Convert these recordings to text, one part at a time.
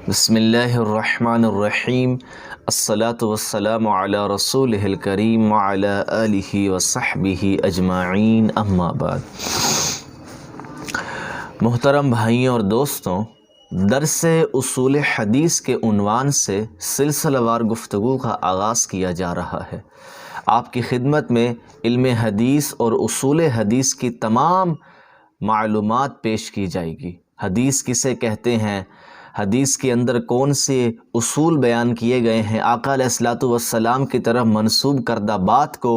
بسم اللہ الرحمن الرحیم الصلاة والسلام علی رسولہ الکریم وعلی آلہ وصحبہ اجمعین اما بعد۔ محترم بھائیوں اور دوستوں، درس اصول حدیث کے عنوان سے سلسلہ وار گفتگو کا آغاز کیا جا رہا ہے۔ آپ کی خدمت میں علم حدیث اور اصول حدیث کی تمام معلومات پیش کی جائے گی۔ حدیث کسے کہتے ہیں، حدیث کے اندر کون سے اصول بیان کیے گئے ہیں، آقا علیہ الصلوۃ والسلام کی طرف منسوب کردہ بات کو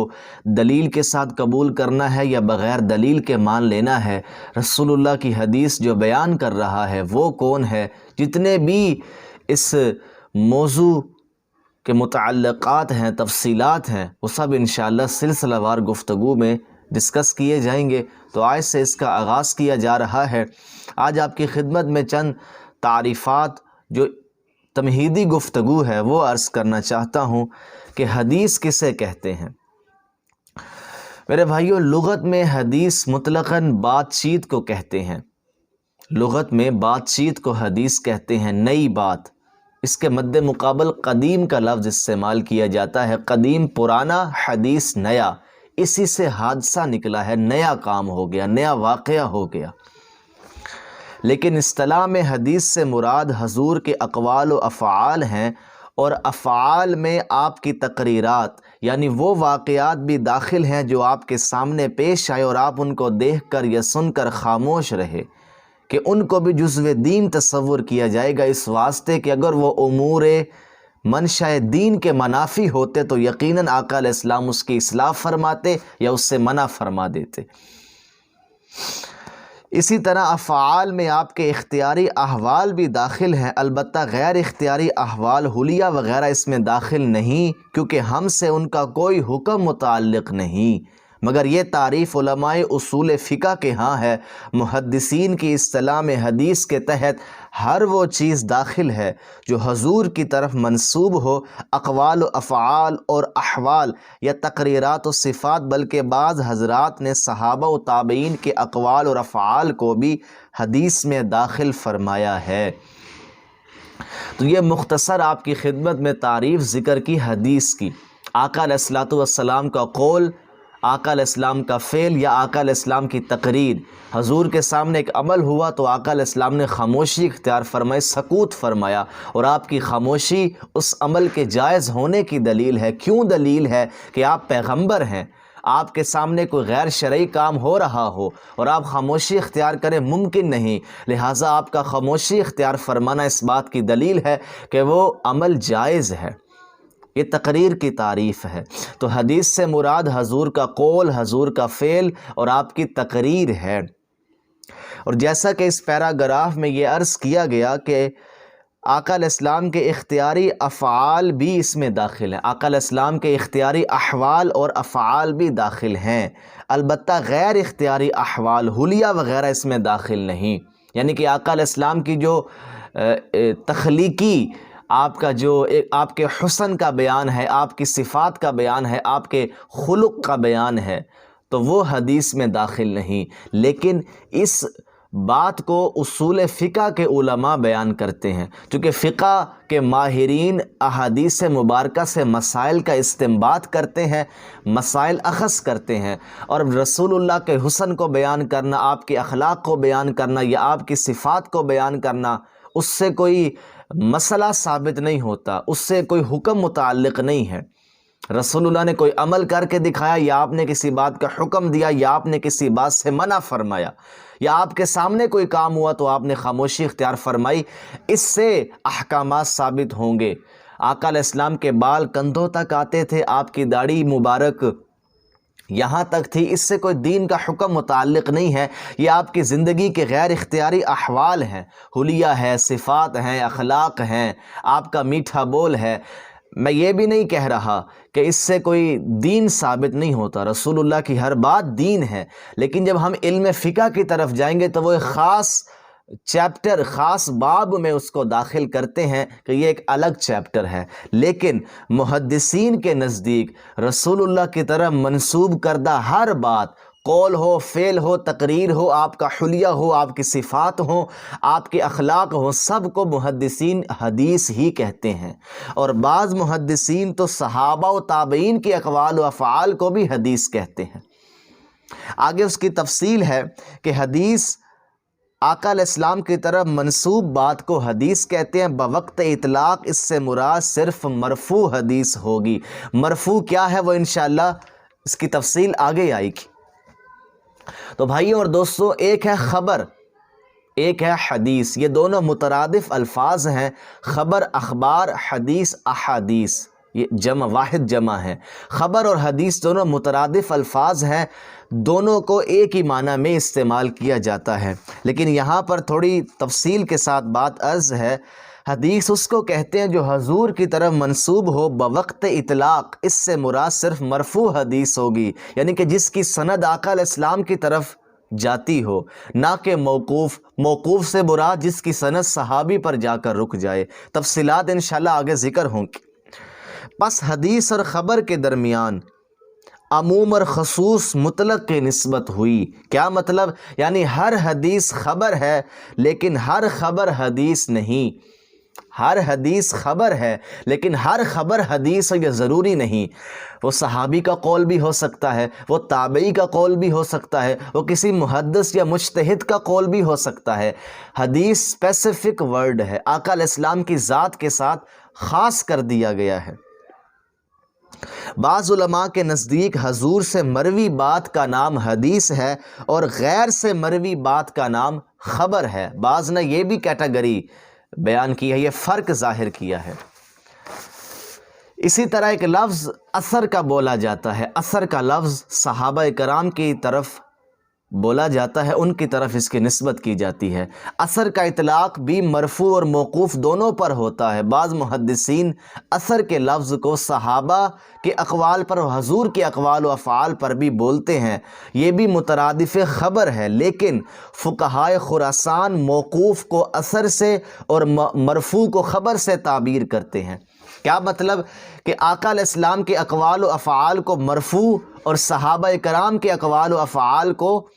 دلیل کے ساتھ قبول کرنا ہے یا بغیر دلیل کے مان لینا ہے، رسول اللہ کی حدیث جو بیان کر رہا ہے وہ کون ہے، جتنے بھی اس موضوع کے متعلقات ہیں، تفصیلات ہیں، وہ سب انشاءاللہ سلسلہ وار گفتگو میں ڈسکس کیے جائیں گے۔ تو آج سے اس کا آغاز کیا جا رہا ہے۔ آج آپ کی خدمت میں چند تعریفات جو تمہیدی گفتگو ہے وہ عرض کرنا چاہتا ہوں کہ حدیث کسے کہتے ہیں۔ میرے بھائیوں، لغت میں حدیث مطلقاً بات چیت کو کہتے ہیں۔ لغت میں بات چیت کو حدیث کہتے ہیں، نئی بات۔ اس کے مد مقابل قدیم کا لفظ استعمال کیا جاتا ہے۔ قدیم پرانا، حدیث نیا، اسی سے حادثہ نکلا ہے، نیا کام ہو گیا، نیا واقعہ ہو گیا۔ لیکن اصطلاح میں حدیث سے مراد حضور کے اقوال و افعال ہیں، اور افعال میں آپ کی تقریرات یعنی وہ واقعات بھی داخل ہیں جو آپ کے سامنے پیش آئے اور آپ ان کو دیکھ کر یا سن کر خاموش رہے، کہ ان کو بھی جزو دین تصور کیا جائے گا، اس واسطے کہ اگر وہ امور منشاء دین کے منافی ہوتے تو یقیناً آقا علیہ السلام اس کی اصلاح فرماتے یا اس سے منع فرما دیتے۔ اسی طرح افعال میں آپ کے اختیاری احوال بھی داخل ہیں، البتہ غیر اختیاری احوال حلیہ وغیرہ اس میں داخل نہیں، کیونکہ ہم سے ان کا کوئی حکم متعلق نہیں۔ مگر یہ تعریف علماء اصول فقہ کے ہاں ہے۔ محدثین کی اصطلاح میں حدیث کے تحت ہر وہ چیز داخل ہے جو حضور کی طرف منسوب ہو، اقوال و افعال اور احوال یا تقریرات و صفات، بلکہ بعض حضرات نے صحابہ و تابعین کے اقوال اور افعال کو بھی حدیث میں داخل فرمایا ہے۔ تو یہ مختصر آپ کی خدمت میں تعریف ذکر کی حدیث کی۔ آقا علیہ الصلوۃ والسلام کا قول، آقا علیہ السلام کا فعل یا آقا علیہ السلام کی تقریر، حضور کے سامنے ایک عمل ہوا تو آقا علیہ السلام نے خاموشی اختیار فرمائی، سکوت فرمایا، اور آپ کی خاموشی اس عمل کے جائز ہونے کی دلیل ہے۔ کیوں دلیل ہے؟ کہ آپ پیغمبر ہیں، آپ کے سامنے کوئی غیر شرعی کام ہو رہا ہو اور آپ خاموشی اختیار کریں ممکن نہیں، لہٰذا آپ کا خاموشی اختیار فرمانا اس بات کی دلیل ہے کہ وہ عمل جائز ہے۔ یہ تقریر کی تعریف ہے۔ تو حدیث سے مراد حضور کا قول، حضور کا فعل اور آپ کی تقریر ہے۔ اور جیسا کہ اس پیراگراف میں یہ عرض کیا گیا کہ آقا علیہ السلام کے اختیاری افعال بھی اس میں داخل ہیں، آقا علیہ السلام کے اختیاری احوال اور افعال بھی داخل ہیں، البتہ غیر اختیاری احوال حلیہ وغیرہ اس میں داخل نہیں۔ یعنی کہ آقا علیہ السلام کی جو تخلیقی آپ کا جو آپ کے حسن کا بیان ہے، آپ کی صفات کا بیان ہے، آپ کے خلق کا بیان ہے، تو وہ حدیث میں داخل نہیں۔ لیکن اس بات کو اصول فقہ کے علماء بیان کرتے ہیں، چونکہ فقہ کے ماہرین احادیث مبارکہ سے مسائل کا استنباط کرتے ہیں، مسائل اخذ کرتے ہیں، اور رسول اللہ کے حسن کو بیان کرنا، آپ کے اخلاق کو بیان کرنا یا آپ کی صفات کو بیان کرنا، اس سے کوئی مسئلہ ثابت نہیں ہوتا، اس سے کوئی حکم متعلق نہیں ہے۔ رسول اللہ نے کوئی عمل کر کے دکھایا یا آپ نے کسی بات کا حکم دیا یا آپ نے کسی بات سے منع فرمایا یا آپ کے سامنے کوئی کام ہوا تو آپ نے خاموشی اختیار فرمائی، اس سے احکامات ثابت ہوں گے۔ آقا علیہ السلام کے بال کندھوں تک آتے تھے، آپ کی داڑھی مبارک یہاں تک تھی، اس سے کوئی دین کا حکم متعلق نہیں ہے۔ یہ آپ کی زندگی کے غیر اختیاری احوال ہیں، حلیہ ہے، صفات ہیں، اخلاق ہیں، آپ کا میٹھا بول ہے۔ میں یہ بھی نہیں کہہ رہا کہ اس سے کوئی دین ثابت نہیں ہوتا، رسول اللہ کی ہر بات دین ہے، لیکن جب ہم علم فقہ کی طرف جائیں گے تو وہ ایک خاص چیپٹر، خاص باب میں اس کو داخل کرتے ہیں کہ یہ ایک الگ چیپٹر ہے۔ لیکن محدثین کے نزدیک رسول اللہ کی طرف منسوب کردہ ہر بات، قول ہو، فعل ہو، تقریر ہو، آپ کا حلیہ ہو، آپ کی صفات ہوں، آپ کے اخلاق ہوں، سب کو محدثین حدیث ہی کہتے ہیں۔ اور بعض محدثین تو صحابہ و تابعین کے اقوال و افعال کو بھی حدیث کہتے ہیں۔ آگے اس کی تفصیل ہے کہ حدیث آقا علیہ السلام کی طرف منسوب بات کو حدیث کہتے ہیں، بوقت اطلاق اس سے مراد صرف مرفوع حدیث ہوگی۔ مرفوع کیا ہے وہ انشاءاللہ اس کی تفصیل آگے آئے گی۔ تو بھائیوں اور دوستوں، ایک ہے خبر، ایک ہے حدیث، یہ دونوں مترادف الفاظ ہیں۔ خبر اخبار، حدیث احادیث، یہ جمع، واحد جمع ہے۔ خبر اور حدیث دونوں مترادف الفاظ ہیں، دونوں کو ایک ہی معنی میں استعمال کیا جاتا ہے، لیکن یہاں پر تھوڑی تفصیل کے ساتھ بات عرض ہے۔ حدیث اس کو کہتے ہیں جو حضور کی طرف منسوب ہو بوقت اطلاق، اس سے مراد صرف مرفوع حدیث ہوگی، یعنی کہ جس کی سند آقا علیہ السلام کی طرف جاتی ہو، نہ کہ موقوف۔ موقوف سے مراد جس کی سند صحابی پر جا کر رک جائے۔ تفصیلات انشاءاللہ آگے ذکر ہوں گی۔ پس حدیث اور خبر کے درمیان عموم اور خصوص مطلق کی نسبت ہوئی۔ کیا مطلب؟ یعنی ہر حدیث خبر ہے لیکن ہر خبر حدیث نہیں۔ ہر حدیث خبر ہے لیکن ہر خبر حدیث یہ ضروری نہیں۔ وہ صحابی کا قول بھی ہو سکتا ہے، وہ تابعی کا قول بھی ہو سکتا ہے، وہ کسی محدث یا مجتہد کا قول بھی ہو سکتا ہے۔ حدیث اسپیسیفک ورڈ ہے، آقا علیہ السلام کی ذات کے ساتھ خاص کر دیا گیا ہے۔ بعض علماء کے نزدیک حضور سے مروی بات کا نام حدیث ہے اور غیر سے مروی بات کا نام خبر ہے۔ بعض نے یہ بھی کیٹیگری بیان کی ہے، یہ فرق ظاہر کیا ہے۔ اسی طرح ایک لفظ اثر کا بولا جاتا ہے۔ اثر کا لفظ صحابہ کرام کی طرف بولا جاتا ہے، ان کی طرف اس کی نسبت کی جاتی ہے۔ اثر کا اطلاق بھی مرفوع اور موقوف دونوں پر ہوتا ہے۔ بعض محدثین اثر کے لفظ کو صحابہ کے اقوال پر اور حضور کے اقوال و افعال پر بھی بولتے ہیں، یہ بھی مترادف خبر ہے، لیکن فقہائے خراسان موقوف کو اثر سے اور مرفوع کو خبر سے تعبیر کرتے ہیں۔ کیا مطلب؟ کہ آقا علیہ السلام کے اقوال و افعال کو مرفوع اور صحابہ کرام کے اقوال و افعال کو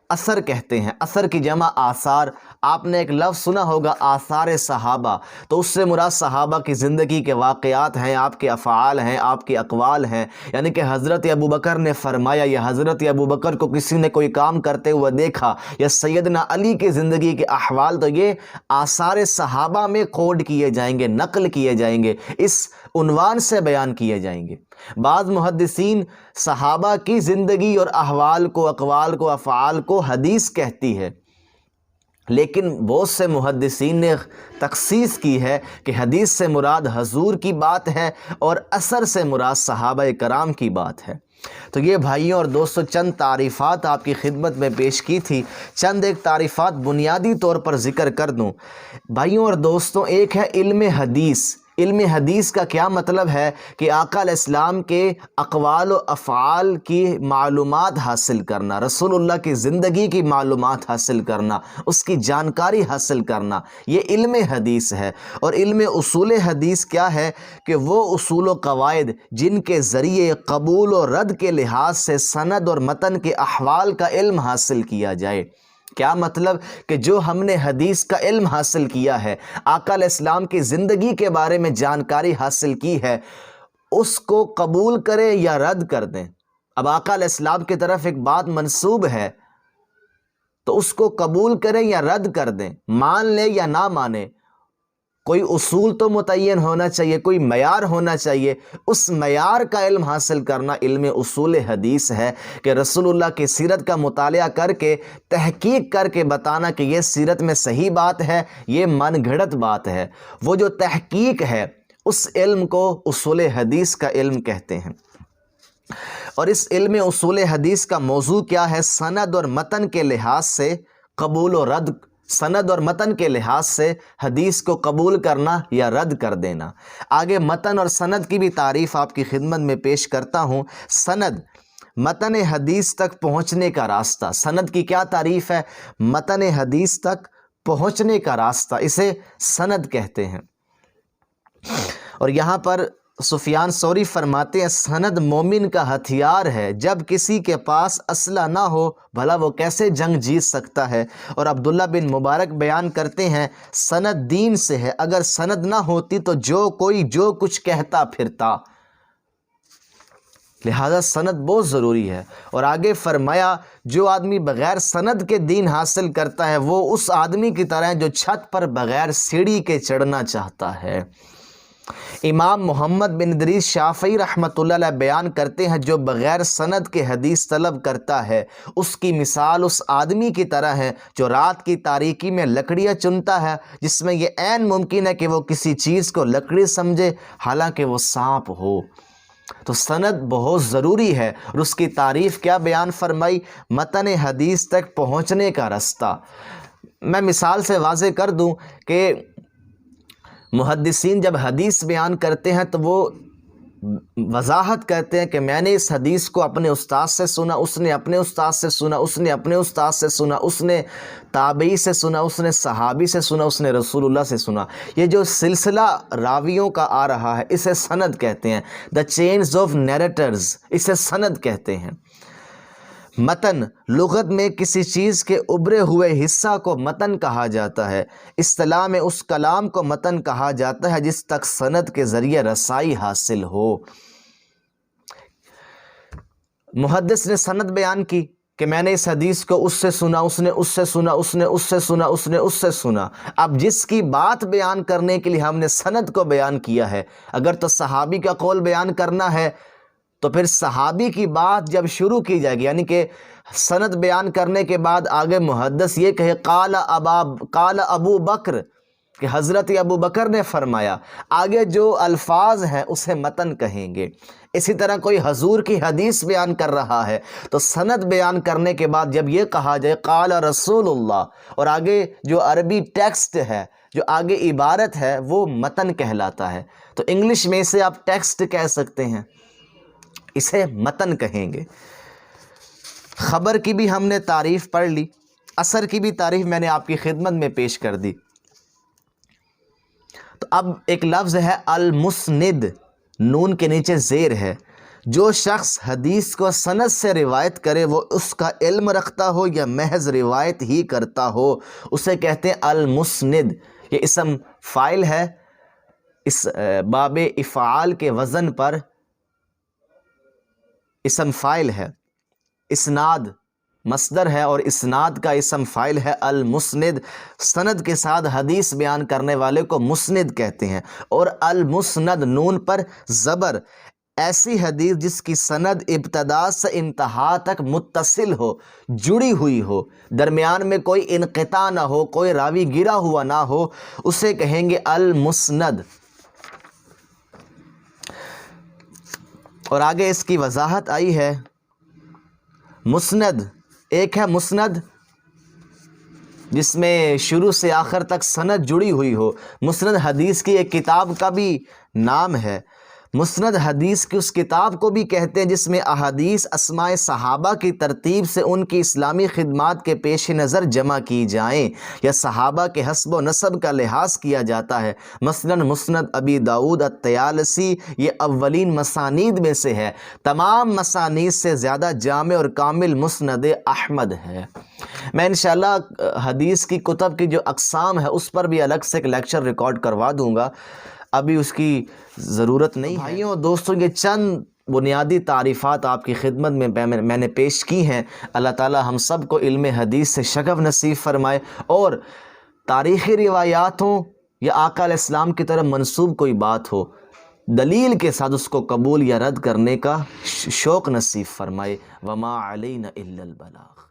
اثر کہتے ہیں۔ اثر کی جمع آثار۔ آپ نے ایک لفظ سنا ہوگا آثار صحابہ، تو اس سے مراد صحابہ کی زندگی کے واقعات ہیں، آپ کے افعال ہیں، آپ کے اقوال ہیں۔ یعنی کہ حضرت ابوبکر نے فرمایا یا حضرت ابوبکر کو کسی نے کوئی کام کرتے ہوئے دیکھا، یا سیدنا علی کی زندگی کے احوال، تو یہ آثار صحابہ میں کوڈ کیے جائیں گے، نقل کیے جائیں گے، اس عنوان سے بیان کیے جائیں گے۔ بعض محدثین صحابہ کی زندگی اور احوال کو، اقوال کو، افعال کو حدیث کہتی ہے، لیکن بہت سے محدثین نے تخصیص کی ہے کہ حدیث سے مراد حضور کی بات ہے اور اثر سے مراد صحابہ کرام کی بات ہے۔ تو یہ بھائیوں اور دوستوں چند تعریفات آپ کی خدمت میں پیش کی تھی۔ چند ایک تعریفات بنیادی طور پر ذکر کر دوں۔ بھائیوں اور دوستوں، ایک ہے علم حدیث۔ علم حدیث کا کیا مطلب ہے؟ کہ آقا علیہ السلام کے اقوال و افعال کی معلومات حاصل کرنا، رسول اللہ کی زندگی کی معلومات حاصل کرنا، اس کی جانکاری حاصل کرنا، یہ علم حدیث ہے۔ اور علم اصول حدیث کیا ہے؟ کہ وہ اصول و قواعد جن کے ذریعے قبول و رد کے لحاظ سے سند اور متن کے احوال کا علم حاصل کیا جائے۔ کیا مطلب؟ کہ جو ہم نے حدیث کا علم حاصل کیا ہے، آقا علیہ السلام کی زندگی کے بارے میں جانکاری حاصل کی ہے، اس کو قبول کریں یا رد کر دیں۔ اب آقا علیہ السلام کی طرف ایک بات منسوب ہے تو اس کو قبول کریں یا رد کر دیں، مان لیں یا نہ مانیں، کوئی اصول تو متعین ہونا چاہیے، کوئی معیار ہونا چاہیے۔ اس معیار کا علم حاصل کرنا علم اصول حدیث ہے، کہ رسول اللہ کی سیرت کا مطالعہ کر کے تحقیق کر کے بتانا کہ یہ سیرت میں صحیح بات ہے، یہ من گھڑت بات ہے۔ وہ جو تحقیق ہے اس علم کو اصول حدیث کا علم کہتے ہیں۔ اور اس علم اصول حدیث کا موضوع کیا ہے؟ سند اور متن کے لحاظ سے قبول و رد، سند اور متن کے لحاظ سے حدیث کو قبول کرنا یا رد کر دینا۔ آگے متن اور سند کی بھی تعریف آپ کی خدمت میں پیش کرتا ہوں۔ سند، متن حدیث تک پہنچنے کا راستہ۔ سند کی کیا تعریف ہے؟ متن حدیث تک پہنچنے کا راستہ، اسے سند کہتے ہیں۔ اور یہاں پر سفیان ثوری فرماتے ہیں سند مومن کا ہتھیار ہے، جب کسی کے پاس اسلحہ نہ ہو بھلا وہ کیسے جنگ جیت سکتا ہے۔ اور عبداللہ بن مبارک بیان کرتے ہیں سند دین سے ہے، اگر سند نہ ہوتی تو کوئی جو کچھ کہتا پھرتا، لہذا سند بہت ضروری ہے۔ اور آگے فرمایا جو آدمی بغیر سند کے دین حاصل کرتا ہے وہ اس آدمی کی طرح ہے جو چھت پر بغیر سیڑھی کے چڑھنا چاہتا ہے۔ امام محمد بن ادریس شافعی رحمۃ اللہ علیہ بیان کرتے ہیں جو بغیر سند کے حدیث طلب کرتا ہے اس کی مثال اس آدمی کی طرح ہے جو رات کی تاریکی میں لکڑیاں چنتا ہے، جس میں یہ عین ممکن ہے کہ وہ کسی چیز کو لکڑی سمجھے حالانکہ وہ سانپ ہو۔ تو سند بہت ضروری ہے، اور اس کی تعریف کیا بیان فرمائی؟ متن حدیث تک پہنچنے کا راستہ۔ میں مثال سے واضح کر دوں کہ محدثین جب حدیث بیان کرتے ہیں تو وہ وضاحت کرتے ہیں کہ میں نے اس حدیث کو اپنے استاد سے سنا، اس نے اپنے استاد سے سنا، اس نے اپنے استاد سے سنا، اس نے تابعی سے سنا، اس نے صحابی سے سنا، اس نے رسول اللہ سے سنا۔ یہ جو سلسلہ راویوں کا آ رہا ہے اسے سند کہتے ہیں، دا چینز آف نیریٹرز، اسے سند کہتے ہیں۔ متن لغت میں کسی چیز کے ابھرے ہوئے حصہ کو متن کہا جاتا ہے، اصطلاح میں اس کلام کو متن کہا جاتا ہے جس تک سند کے ذریعے رسائی حاصل ہو۔ محدث نے سند بیان کی کہ میں نے اس حدیث کو اس سے سنا، اس نے اس سے سنا، اس نے اس سے سنا، اس نے اس سے سنا۔ اب جس کی بات بیان کرنے کے لیے ہم نے سند کو بیان کیا ہے، اگر تو صحابی کا قول بیان کرنا ہے تو پھر صحابی کی بات جب شروع کی جائے گی، یعنی کہ سند بیان کرنے کے بعد آگے محدث یہ کہے قال ابو بکر، کہ حضرت ابو بکر نے فرمایا، آگے جو الفاظ ہیں اسے متن کہیں گے۔ اسی طرح کوئی حضور کی حدیث بیان کر رہا ہے تو سند بیان کرنے کے بعد جب یہ کہا جائے قال رسول اللہ، اور آگے جو عربی ٹیکسٹ ہے، جو آگے عبارت ہے، وہ متن کہلاتا ہے۔ تو انگلش میں اسے آپ ٹیکسٹ کہہ سکتے ہیں، اسے متن کہیں گے۔ خبر کی بھی ہم نے تعریف پڑھ لی، اثر کی بھی تعریف میں نے آپ کی خدمت میں پیش کر دی۔ تو اب ایک لفظ ہے المسند، نون کے نیچے زیر ہے۔ جو شخص حدیث کو سند سے روایت کرے وہ اس کا علم رکھتا ہو یا محض روایت ہی کرتا ہو، اسے کہتے ہیں المسند۔ یہ اسم فاعل ہے، اس باب افعال کے وزن پر اسم فاعل ہے، اسناد مصدر ہے اور اسناد کا اسم فاعل ہے المسند۔ سند کے ساتھ حدیث بیان کرنے والے کو مسند کہتے ہیں۔ اور المسند نون پر زبر، ایسی حدیث جس کی سند ابتدا سے انتہا تک متصل ہو، جڑی ہوئی ہو، درمیان میں کوئی انقطاع نہ ہو، کوئی راوی گرا ہوا نہ ہو، اسے کہیں گے المسند۔ اور آگے اس کی وضاحت آئی ہے۔ مسند ایک ہے مسند جس میں شروع سے آخر تک سند جڑی ہوئی ہو، مسند حدیث کی ایک کتاب کا بھی نام ہے۔ مسند حدیث کی اس کتاب کو بھی کہتے ہیں جس میں احادیث اسماء صحابہ کی ترتیب سے ان کی اسلامی خدمات کے پیش نظر جمع کی جائیں یا صحابہ کے حسب و نسب کا لحاظ کیا جاتا ہے۔ مثلاً مسند ابی داؤد الطیالسی یہ اولین مسانید میں سے ہے، تمام مسانید سے زیادہ جامع اور کامل مسند احمد ہے۔ میں انشاءاللہ حدیث کی کتب کی جو اقسام ہے اس پر بھی الگ سے ایک لیکچر ریکارڈ کروا دوں گا، ابھی اس کی ضرورت نہیں ہے۔ بھائیوں دوستوں، یہ چند بنیادی تعریفات آپ کی خدمت میں نے پیش کی ہیں۔ اللہ تعالی ہم سب کو علم حدیث سے شغف نصیب فرمائے، اور تاریخی روایات ہوں یا آقا علیہ السلام کی طرف منسوب کوئی بات ہو، دلیل کے ساتھ اس کو قبول یا رد کرنے کا شوق نصیب فرمائے۔ وما علینا الا البلاغ۔